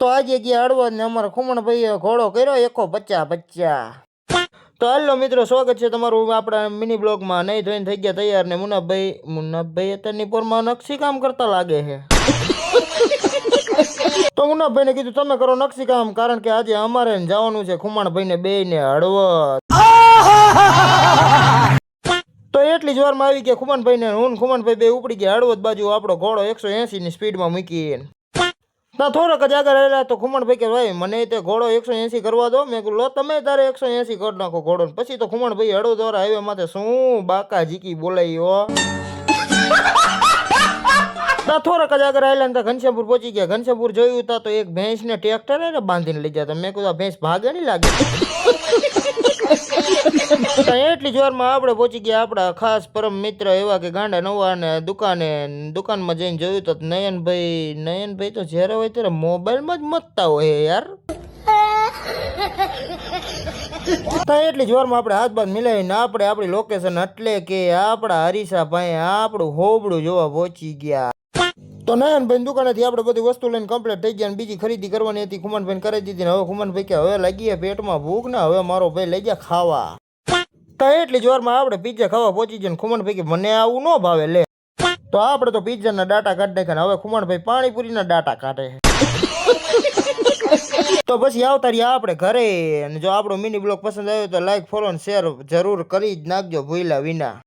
તો આજે ગયા હળવદ ને અમારા ખુમણભાઈએ ઘોડો કર્યો 150. તો હાલો મિત્રો, સ્વાગત છે તમારું આપણા મિની બ્લોગમાં. નહીં ધોઈને થઈ ગયા તૈયાર ને મુન્નાભાઈ અત્યારની પોરમાં નકશી કામ કરતા લાગે છે. તો મુન્નાભાઈને કીધું તમે કરો નકશી કામ, કારણ કે આજે અમારે જવાનું છે ખુમાણભાઈને બેયને હળવદ. તો એટલી જ વારમાં આવી ગયા ખુમાનભાઈને હું ખુમાનભાઈ બે ઉપડી ગયા હળવદ બાજુ. આપણો ઘોડો 180 ની સ્પીડમાં મૂકીને ના થોડોક જ આગળ રહેલા તો ખુમણભાઈ કે ભાઈ મને તે ઘોડો 180 કરવા દો. મેં કહ્યું લો તમે તારે 180 કરી નાખો ઘોડો. પછી તો ખુમણભાઈ હળવદ વાળા હાઈવે માથે શું બાકા જીકી બોલાયો. થોડોક જ આગળ આવેલા ને ઘનશ્યામપુર પહોંચી ગયા. ઘનશ્યામપુર જોયું તા તો એક ભેંસને ટ્રેક્ટર બાંધીને લઈ જતા. મેં કીધું ભેંસ ભાગે નહીં લાગે. એટલી જ વારમાં આપણે પહોંચી ગયા આપણા ખાસ પરમ મિત્ર એવા કે ગાંડા નવા ને દુકાનમાં જઈને જોયું તો નયનભાઈ તો જ્યારે હોય ત્યારે મોબાઈલમાં જ મતતા હોય યાર. એટલી જ વારમાં આપણે હાથ બાદ મિલાવીને આપણે આપણી લોકેશન એટલે કે આપણા હરીસા ભાઈ આપણું હોબળું જોવા પહોંચી ગયા. તો નયનભાઈ દુકાનેથી આપણે બધી વસ્તુ લઈને કમ્પ્લીટ થઈ ગયા. બીજી ખરીદી કરવાની હતી ખુમાનભાઈ કરી દીધી. હવે ખુમાનભાઈ કે હવે લાગીએ પેટમાં ભૂખ ને હવે મારો ભાઈ લઈ ગયા ખાવા. તો એટલી જ વારમાં આપણે પિઝા ખાવા પહોંચી ગયા. ખુમાનભાઈ કે મને આવું ન ભાવે લે. તો આપણે તો પિઝાના ડાટા કાઢી નાખ્યા. હવે ખુમાનભાઈ પાણીપુરીના ડાટા કાઢે. તો પછી આવતા રહ્યા આપણે ઘરે. અને જો આપણો મિની બ્લોગ પસંદ આવ્યો તો લાઈક ફોલો અને શેર જરૂર કરી જ નાખજો ભૂલ્યા વિના.